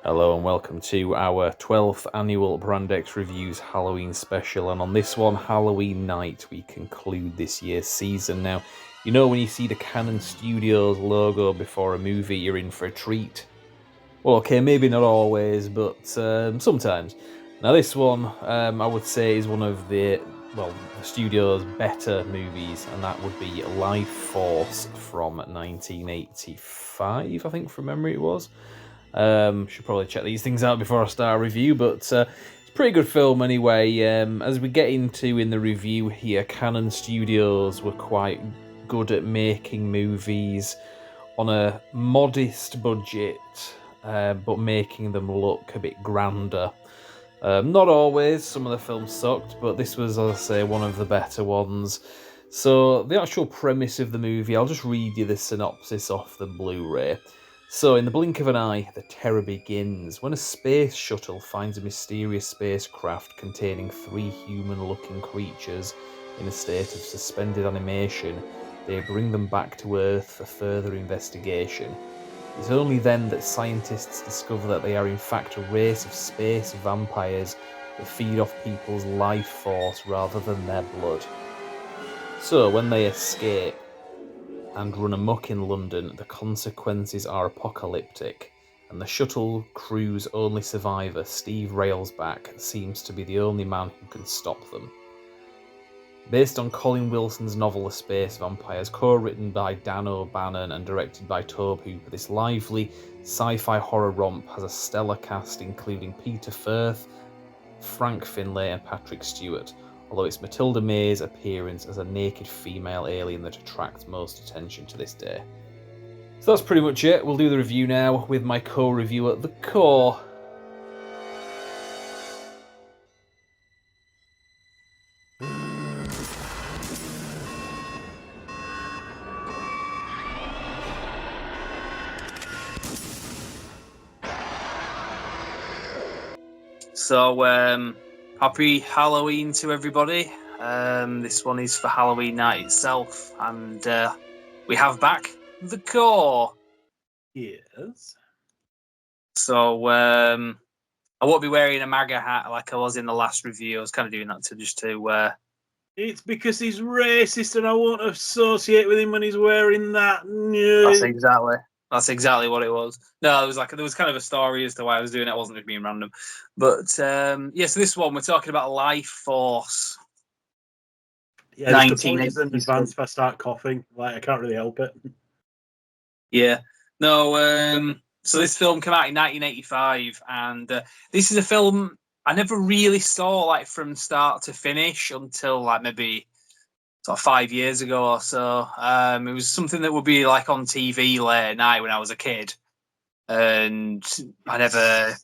Hello and welcome to our 12th annual Brandex Reviews Halloween special, and on this one, Halloween night, we conclude this year's season. Now, you know when you see the Canon Studios logo before a movie, you're in for a treat? Well, okay, maybe not always, but sometimes. Now this one, I would say, is one of the studio's better movies, and that would be Lifeforce from 1985, I think, from memory it was. Should probably check these things out before I start a review, but it's a pretty good film anyway. As we get into in the review here, Canon Studios were quite good at making movies on a modest budget, but making them look a bit grander. Not always, some of the films sucked, but this was, as I say, one of the better ones. So, the actual premise of the movie, I'll just read you the synopsis off the Blu-ray. So, in the blink of an eye, the terror begins when a space shuttle finds a mysterious spacecraft containing 3 human-looking creatures in a state of suspended animation. They bring them back to Earth for further investigation. It's only then that scientists discover that they are in fact a race of space vampires that feed off people's life force rather than their blood. So, when they escape and run amok in London, the consequences are apocalyptic, and the shuttle crew's only survivor, Steve Railsback, seems to be the only man who can stop them. Based on Colin Wilson's novel The Space Vampires, co-written by Dan O'Bannon and directed by Tobe Hooper, this lively sci-fi horror romp has a stellar cast including Peter Firth, Frank Finlay and Patrick Stewart, although it's Matilda May's appearance as a naked female alien that attracts most attention to this day. So that's pretty much it. We'll do the review now with my co-reviewer, The Core. So, happy Halloween to everybody. This one is for Halloween night itself, and we have back The Core. Yes. So, I won't be wearing a MAGA hat like I was in the last review. I was kind of doing that to It's because he's racist and I won't associate with him when he's wearing that. That's exactly what it was. No, there was kind of a story as to why I was doing it. I wasn't just being random. But so this one we're talking about Lifeforce. Yeah, just apologies in advance if I start coughing. Like, I can't really help it. Yeah. No, so this film came out in 1985, and this is a film I never really saw like from start to finish until like maybe sort of 5 years ago or so. It was something that would be like on TV late at night when I was a kid, and I never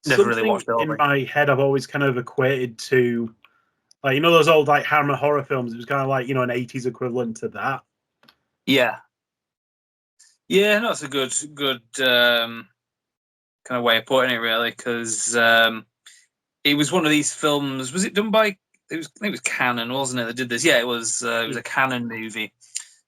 really watched it. In my head, I've always kind of equated to, like, you know, those old like Hammer horror films. It was kind of like, you know, an 80s equivalent to that. Yeah. Yeah, no, that's a good kind of way of putting it, really, because it was one of these films. Was it done by? I think it was Canon, wasn't it? That did this. Yeah, it was. It was a Canon movie.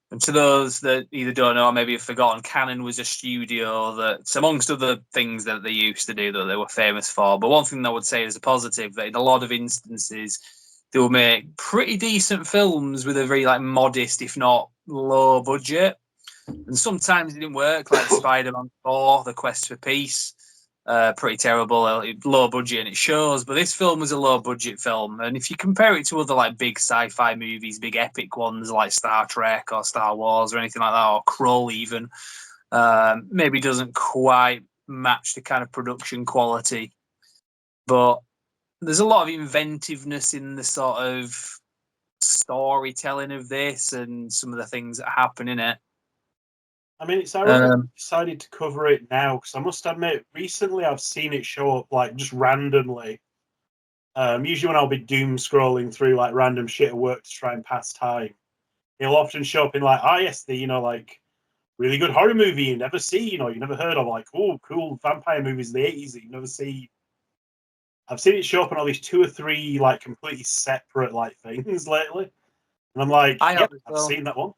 And to those that either don't know or maybe have forgotten, Canon was a studio that, amongst other things that they used to do that they were famous for, but one thing I would say is a positive, that in a lot of instances, they would make pretty decent films with a very like modest, if not low budget. And sometimes it didn't work, like Spider-Man 4, The Quest for Peace. Pretty terrible, low budget, and it shows. But this film was a low budget film, and if you compare it to other like big sci-fi movies, big epic ones like Star Trek or Star Wars or anything like that, or Krull even, maybe doesn't quite match the kind of production quality. But there's a lot of inventiveness in the sort of storytelling of this and some of the things that happen in it. I mean, it's ironic I decided to cover it now, because I must admit, recently I've seen it show up, like, just randomly. Usually when I'll be doom scrolling through, like, random shit at work to try and pass time, it'll often show up in, like, yes, the, you know, like, really good horror movie you never see, you know, you never heard of, like, oh, cool vampire movies of the 80s that you never see. I've seen it show up in all these 2 or 3, like, completely separate, like, things lately. And I'm like, yep, I've seen that one.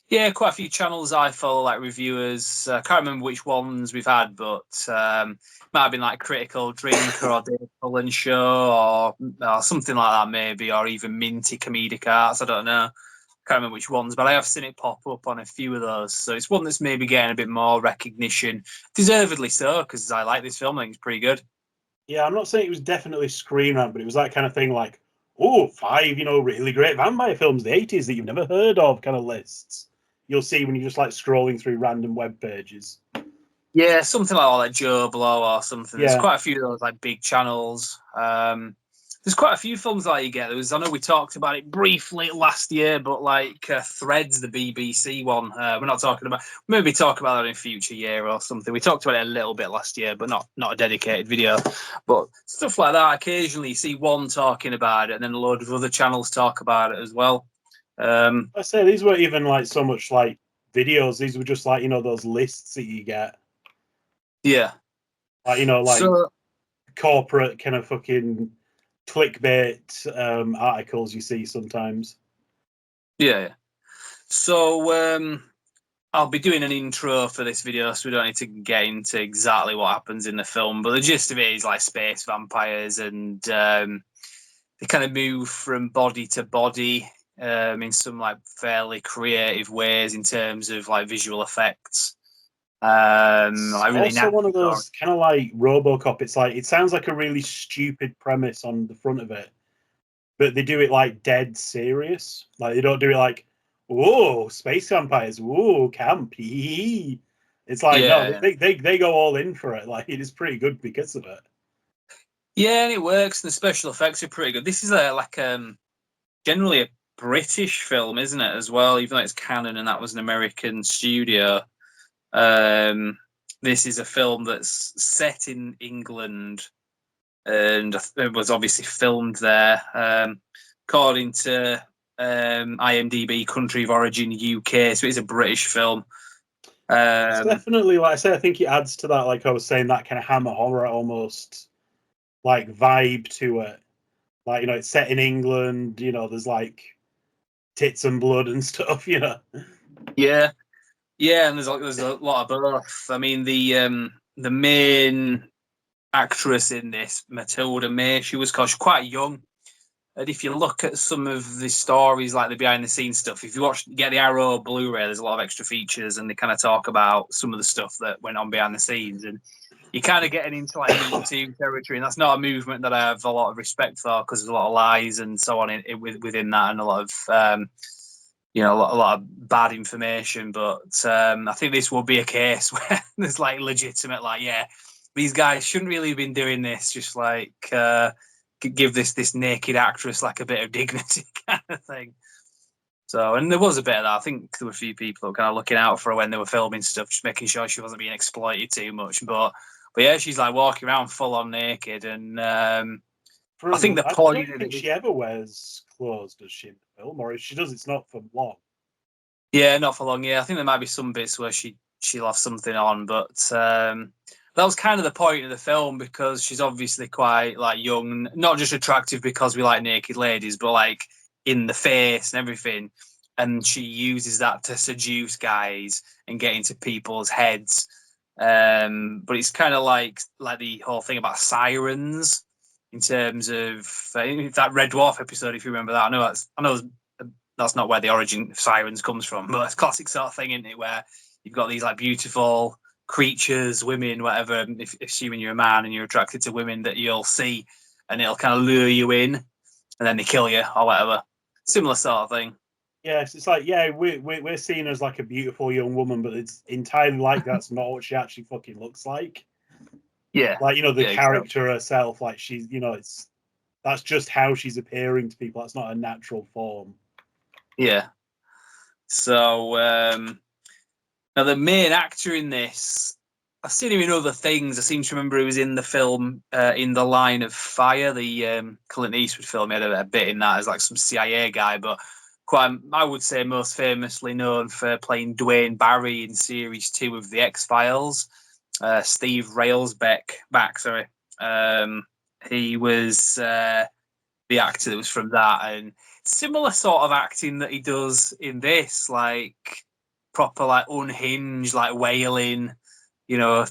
Yeah, quite a few channels I follow, like reviewers. I can't remember which ones we've had, but might have been like Critical Drinker or Dave Cullen Show or something like that, maybe, or even Minty Comedic Arts. I don't know. Can't remember which ones, but I have seen it pop up on a few of those. So it's one that's maybe getting a bit more recognition, deservedly so, because I like this film. I think it's pretty good. Yeah, I'm not saying it was definitely Screen Rant, but it was that kind of thing like, oh, 5, really great vampire films, the 80s that you've never heard of kind of lists. You'll see when you're just like scrolling through random web pages. Yeah, something like Joe Blow or something. There's Yeah. quite a few of those like big channels. There's quite a few films that you get. I know we talked about it briefly last year, but like Threads, the BBC one, we're not talking about. Maybe talk about that in future year or something. We talked about it a little bit last year, but not a dedicated video. But stuff like that. Occasionally, you see one talking about it, and then a load of other channels talk about it as well. I say these weren't even like so much like videos. These were just like those lists that you get. Yeah. Like So corporate kind of fucking clickbait articles you see sometimes. yeah. So I'll be doing an intro for this video, so we don't need to get into exactly what happens in the film. But the gist of it is like space vampires, and they kind of move from body to body in some like fairly creative ways in terms of like visual effects. Like really Also, one nasty of those kind of like RoboCop. It's like it sounds like a really stupid premise on the front of it, but they do it like dead serious. Like they don't do it like, whoa, space vampires, whoa, camp. It's like no, Yeah, they go all in for it. Like it is pretty good because of it. yeah, and it works. And the special effects are pretty good. This is generally a British film, isn't it? As well, even though it's canon and that was an American studio. This is a film that's set in England and it was obviously filmed there. According to IMDb, country of origin UK, so it's a British film. It's definitely, like I say, I think it adds to that, like I was saying, that kind of hammer horror almost like vibe to it. Like, it's set in England, there's like tits and blood and stuff, Yeah, yeah, and there's a lot of both. I mean, the main actress in this, Matilda May, she was quite young. And if you look at some of the stories, like the behind the scenes stuff, if you get the Arrow Blu-ray, there's a lot of extra features, and they kind of talk about some of the stuff that went on behind the scenes, and you're kind of getting into like Me Too territory, and that's not a movement that I have a lot of respect for because there's a lot of lies and so on within that, and a lot of a lot of bad information. But I think this will be a case where there's like legitimate, like, yeah, these guys shouldn't really have been doing this. Just like give this naked actress like a bit of dignity, kind of thing. So, and there was a bit of that. I think there were a few people kind of looking out for her when they were filming stuff, just making sure she wasn't being exploited too much. But yeah, she's like walking around full on naked, and I think the I point don't of think it, she ever wears clothes, does she, in the film? Or if she does, it's not for long. yeah, not for long. Yeah, I think there might be some bits where she'll have something on, but that was kind of the point of the film because she's obviously quite like young, not just attractive because we like naked ladies, but like in the face and everything. And she uses that to seduce guys and get into people's heads. But it's kind of like the whole thing about sirens in terms of that Red Dwarf episode, if you remember that. I know that's not where the origin of sirens comes from, but it's a classic sort of thing, isn't it? Where you've got these like beautiful creatures, women, whatever. If assuming you're a man and you're attracted to women, that you'll see, and it'll kind of lure you in, and then they kill you or whatever. Similar sort of thing. Yes, it's like, yeah, we're seen as like a beautiful young woman, but it's entirely like that's not what she actually fucking looks like. Yeah, Like, the yeah, character herself, like she's, that's just how she's appearing to people. That's not a natural form. yeah. So now the main actor in this, I've seen him in other things. I seem to remember he was in the film In the Line of Fire, the Clint Eastwood film. He had a bit in that as like some CIA guy, but I would say most famously known for playing Dwayne Barry in series 2 of The X-Files. Steve Railsback, sorry. He was the actor that was from that, and similar sort of acting that he does in this. Like proper like unhinged, like wailing, you know,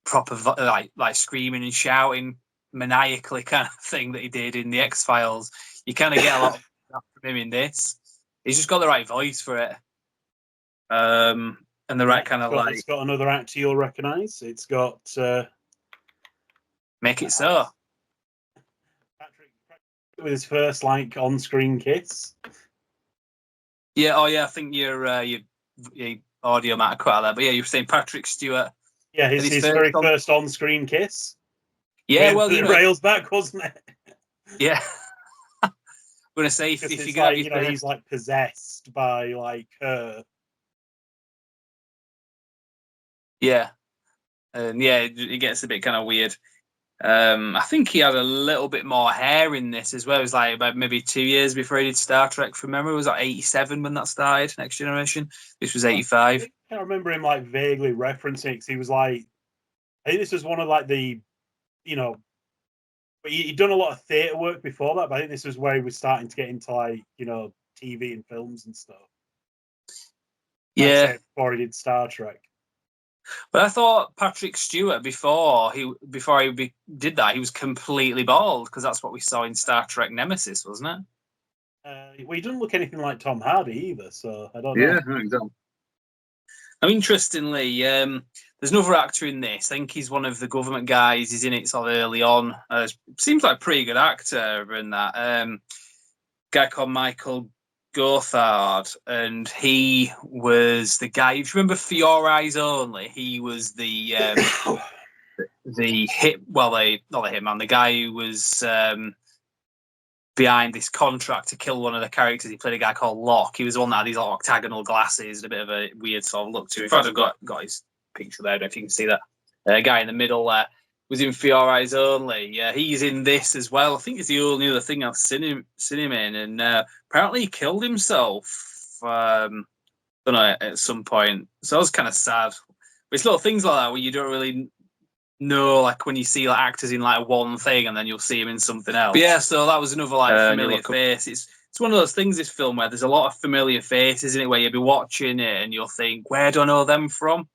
proper like screaming and shouting maniacally kind of thing that he did in the X-Files. You kind of get a lot of that from him in this. He's just got the right voice for it. And the right kind of like... It's got another actor you'll recognise. It's got... Make It So. Patrick with his first, like, on-screen kiss. Yeah, oh yeah, I think your audio might have cut out there. But yeah, you were saying Patrick Stewart. Yeah, his very first on-screen kiss. Yeah, well, it rails back, wasn't it? Yeah. I'm going to say, if you got... Like, he's, like, possessed by, like, her... Yeah. And yeah, it gets a bit kind of weird. I think he had a little bit more hair in this as well. It was like about maybe 2 years before he did Star Trek. From memory, it was like 87 when that started. Next Generation. This was 85. I remember him like vaguely referencing it, because he was like, I think this was one of like the, you know, he'd done a lot of theatre work before that, but I think this was where he was starting to get into like, you know, TV and films and stuff. Yeah, before he did Star Trek. but I thought Patrick Stewart before he did that, he was completely bald, because that's what we saw in Star Trek Nemesis, wasn't it? Well, he doesn't look anything like Tom Hardy either, so I don't know. Yeah, exactly. Interestingly, there's another actor in this. I think he's one of the government guys. He's in it sort of early on. Seems like a pretty good actor in that. Guy called Michael Gothard, and he was the guy. If you remember For Your Eyes Only, he was the hit. Well, not the hitman. The guy who was behind this contract to kill one of the characters. He played a guy called Locke. He was the one that had these like, octagonal glasses and a bit of a weird sort of look to him. In fact, I've got his picture there. I don't know if you can see that. Guy in the middle was in For Your Eyes Only. Yeah, he's in this as well. I think it's the only other thing I've seen him in. And apparently he killed himself. I don't know, at some point. So that was kind of sad. But it's little things like that where you don't really know, like when you see like actors in like one thing and then you'll see him in something else. But yeah, so that was another like familiar face. It's one of those things, this film, where there's a lot of familiar faces in it, where you'll be watching it and you'll think, where do I know them from?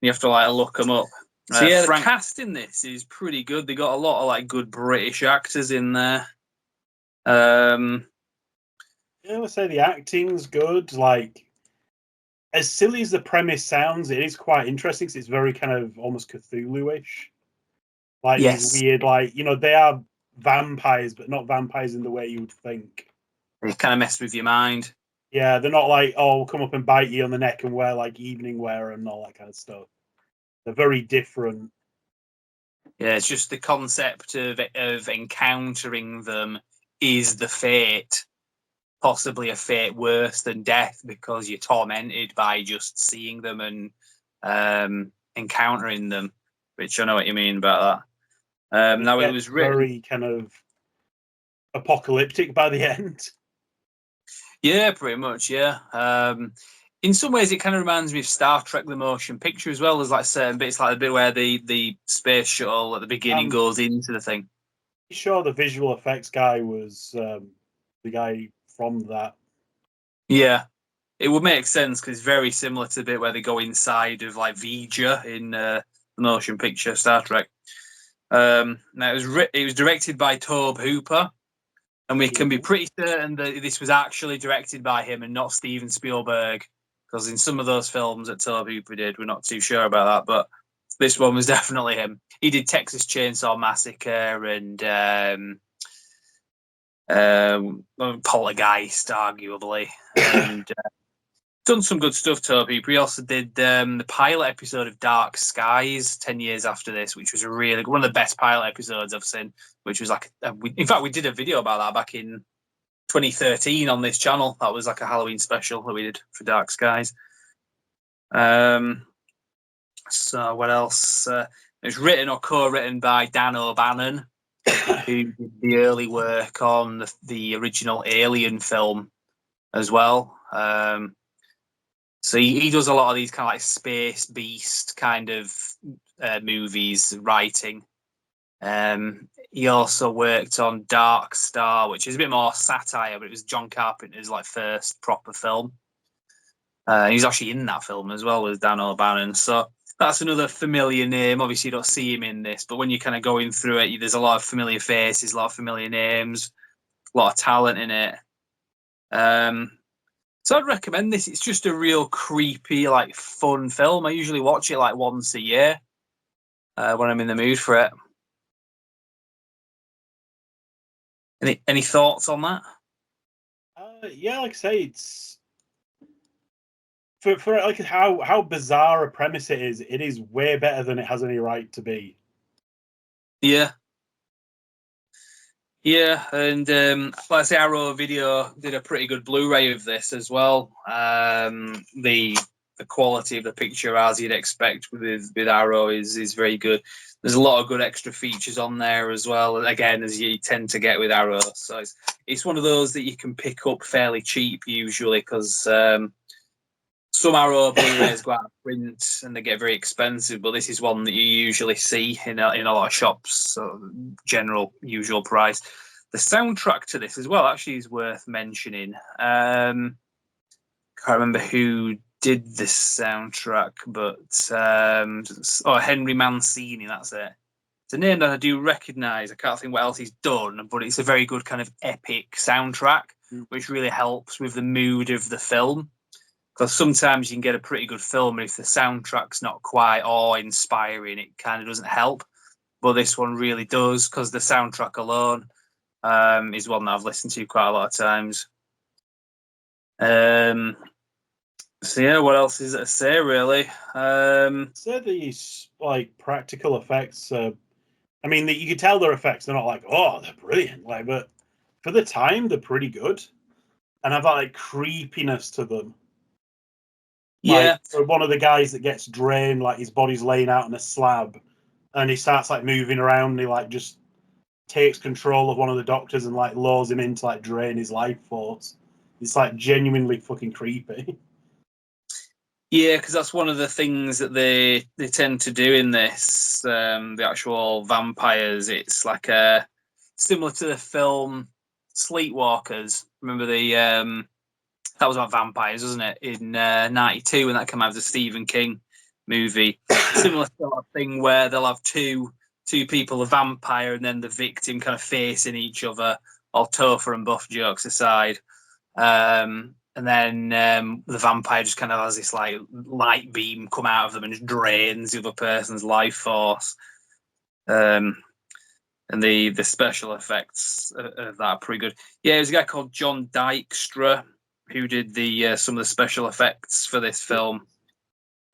You have to like look them up. So yeah, the cast in this is pretty good. They got a lot of like good British actors in there. Yeah, I would say the acting's good. Like, as silly as the premise sounds, it is quite interesting, because it's very kind of almost Cthulhu-ish. Like, these weird, like, you know, they are vampires, but not vampires in the way you would think. They kind of mess with your mind. Yeah, they're not like, oh, we'll come up and bite you on the neck and wear like evening wear and all that kind of stuff. They're very different. Yeah, it's just the concept of encountering them is the fate. Possibly a fate worse than death, because you're tormented by just seeing them and encountering them, which I know what you mean about that. Now it was written very kind of apocalyptic by the end. Yeah, pretty much. Yeah. In some ways, it kind of reminds me of Star Trek: The Motion Picture as well. There's like certain bits, like the bit where the space shuttle at the beginning goes into the thing. Sure, the visual effects guy was the guy from that. Yeah, it would make sense, because it's very similar to the bit where they go inside of like Vija in the motion picture Star Trek. Now it was directed by Tobe Hooper, and we can be pretty certain that this was actually directed by him and not Steven Spielberg, because in some of those films that Tobe Hooper did, we're not too sure about that, but this one was definitely him. He did Texas Chainsaw Massacre and Poltergeist, arguably, and done some good stuff, Toby. He also did the pilot episode of Dark Skies 10 years after this, which was one of the best pilot episodes I've seen, which was like, in fact, we did a video about that back in 2013 on this channel. That was like a Halloween special that we did for Dark Skies. So what else? It was written or co-written by Dan O'Bannon, who did the early work on the original Alien film as well. So he does a lot of these kind of like space beast kind of movies, writing. He also worked on Dark Star, which is a bit more satire, but it was John Carpenter's like first proper film. He's actually in that film as well with Dan O'Bannon. So that's another familiar name. Obviously, you don't see him in this, but when you're kind of going through it, there's a lot of familiar faces, a lot of familiar names, a lot of talent in it. So I'd recommend this. It's just a real creepy, like fun film. I usually watch it like once a year when I'm in the mood for it. Any thoughts on that? Yeah, like I say, it's for like how bizarre a premise it is way better than it has any right to be. Yeah. Yeah, and like I say, Arrow Video did a pretty good Blu-ray of this as well. The quality of the picture, as you'd expect with Arrow, is very good. There's a lot of good extra features on there as well. Again, as you tend to get with Arrow, so it's one of those that you can pick up fairly cheap usually because some Arrow Blu-rays go out of print and they get very expensive, but this is one that you usually see in a lot of shops, so general usual price. The soundtrack to this as well actually is worth mentioning. Can't remember who did this soundtrack, but Henry Mancini, that's it. It's a name that I do recognise. I can't think what else he's done, but it's a very good kind of epic soundtrack, which really helps with the mood of the film. Because sometimes you can get a pretty good film, and if the soundtrack's not quite awe-inspiring, it kind of doesn't help. But this one really does, because the soundtrack alone is one that I've listened to quite a lot of times. So yeah, what else is there to say, really? So these like practical effects. I mean, you can tell they're effects. They're not like, oh, they're brilliant. Like, but for the time, they're pretty good, and have that like creepiness to them. Yeah. Like one of the guys that gets drained, like his body's laying out on a slab, and he starts like moving around. And he like just takes control of one of the doctors and like lures him in to like drain his life force. It's like genuinely fucking creepy. Yeah, because that's one of the things that they tend to do in this. The actual vampires, it's like similar to the film Sleepwalkers. Remember that was about vampires, wasn't it? In '92 when that came out of the Stephen King movie. Similar sort of thing where they'll have two people, a vampire and then the victim, kind of facing each other. All Topher and Buff jokes aside. And then the vampire just kind of has this like light beam come out of them and just drains the other person's life force. And the special effects of that are pretty good. Yeah, there's a guy called John Dykstra who did the some of the special effects for this film.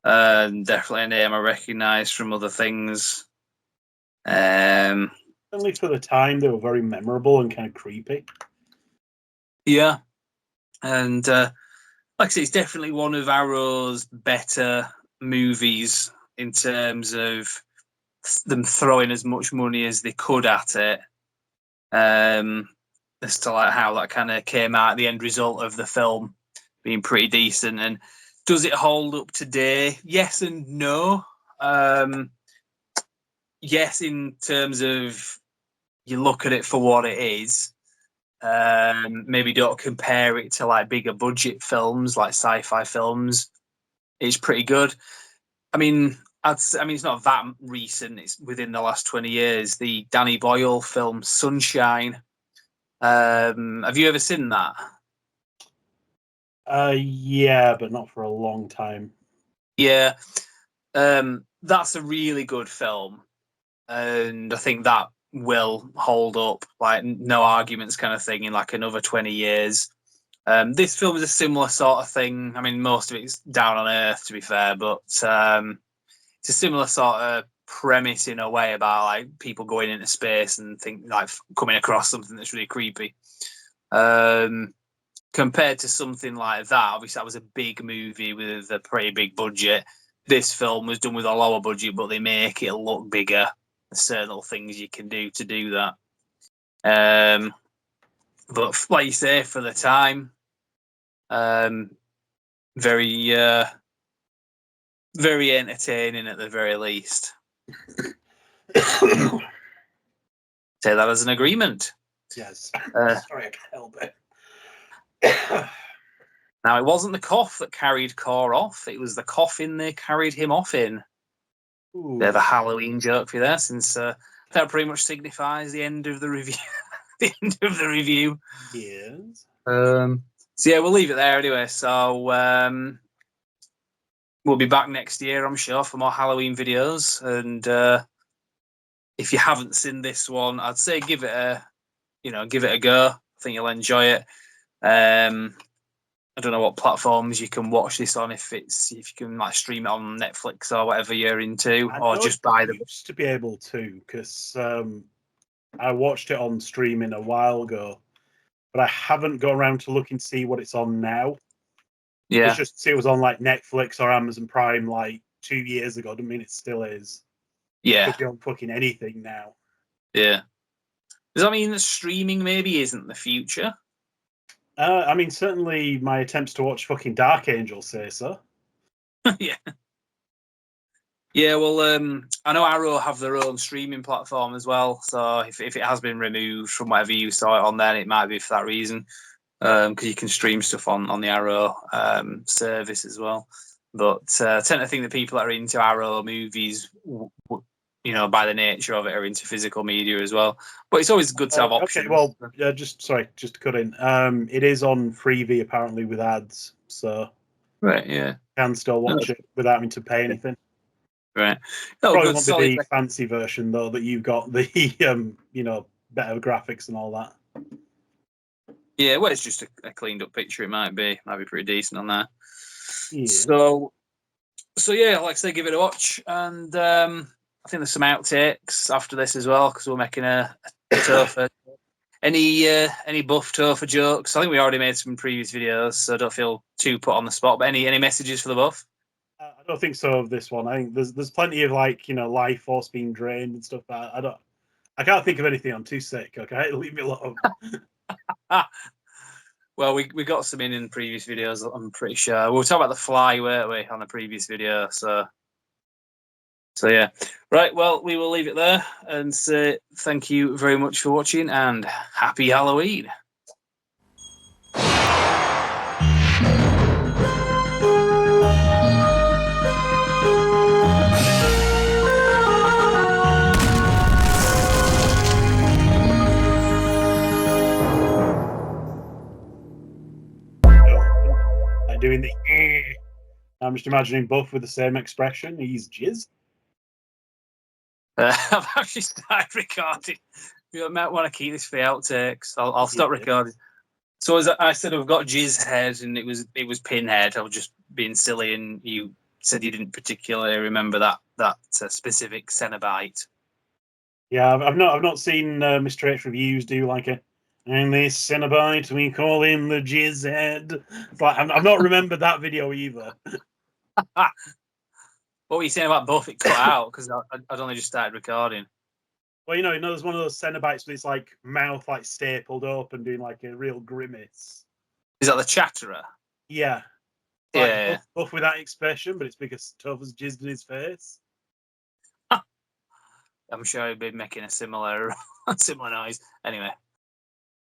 Definitely a name I recognise from other things. Only for the time, they were very memorable and kind of creepy. Yeah, and like I say, it's definitely one of Arrow's better movies in terms of them throwing as much money as they could at it. As to like how that kind of came out, the end result of the film being pretty decent. And does it hold up today? Yes and no. Yes, in terms of you look at it for what it is. Maybe don't compare it to like bigger budget films, like sci-fi films. It's pretty good. I mean, it's not that recent. It's within the last 20 years. The Danny Boyle film Sunshine. Have you ever seen that? Yeah, but not for a long time. Yeah. That's a really good film, and I think that will hold up, like no arguments kind of thing, in like another 20 years. This film is a similar sort of thing. I mean, most of it's down on earth, to be fair, but it's a similar sort of premise in a way about like people going into space and coming across something that's really creepy. Compared to something like that, obviously that was a big movie with a pretty big budget. This film was done with a lower budget, but they make it look bigger. There's certain little things you can do to do that. But like you say, for the time, very very entertaining at the very least. Say that as an agreement. Yes. Sorry, I can't help it. Now, it wasn't the cough that carried Core off. It was the coffin they carried him off in. Ooh. Bit of a Halloween joke for you there, since that pretty much signifies the end of the review. The end of the review. Yes. So yeah, we'll leave it there anyway. So we'll be back next year, I'm sure, for more Halloween videos. And if you haven't seen this one, I'd say give it a go. I think you'll enjoy it. I don't know what platforms you can watch this on. If you can like stream it on Netflix or whatever you're into, or just buy them. Used to be able to, because I watched it on streaming a while ago, but I haven't got around to looking to see what it's on now. Yeah, It's just it was on like Netflix or Amazon Prime like 2 years ago. Doesn't mean it still is. yeah, Could be on fucking anything now. yeah. Does that mean that streaming maybe isn't the future? I mean, certainly my attempts to watch fucking Dark Angel say so. Yeah. Yeah, well, I know Arrow have their own streaming platform as well. So if it has been removed from whatever you saw it on, then it might be for that reason. Because you can stream stuff on the Arrow service as well. But I tend to think that people that are into Arrow movies, by the nature of it, are into physical media as well. But it's always good to have options. Okay, well, just to cut in. It is on Freevee apparently with ads, so right, yeah, you can still watch it without having to pay anything. Right. Oh, Probably good, won't be the fancy version though, that you've got the better graphics and all that. Yeah, well, it's just a cleaned up picture. It might be pretty decent on there. Yeah. So yeah, like I say, give it a watch, and I think there's some outtakes after this as well, because we're making a Topher. Any buff Topher jokes? I think we already made some previous videos, so I don't feel too put on the spot. But any messages for the buff? I don't think so of this one. I think there's plenty of life force being drained and stuff. I can't think of anything. I'm too sick. Okay, leave me alone. Well, we got some in previous videos. I'm pretty sure we were talking about the fly, weren't we, on a previous video? So yeah, right. Well, we will leave it there and say thank you very much for watching and happy Halloween. Doing the. I'm just imagining both with the same expression. He's jizz. I've actually started recording. You might want to keep this for the outtakes. I'll stop recording. So as I said, I've got Jizz head, and it was Pinhead. I was just being silly, and you said you didn't particularly remember that specific Cenobite. Yeah, I've not seen Mr. H reviews do like a. And this Cenobite, we call him the Jizz head. But I've not remembered that video either. What were you saying about buff? It cut out because I'd only just started recording. Well, there's one of those Cenobites with his like mouth like stapled up and doing like a real grimace. Is that the Chatterer? Yeah. Yeah. Buff with that expression, but it's because Topher's jizzed in his face. I'm sure he'd be making a similar noise. Anyway.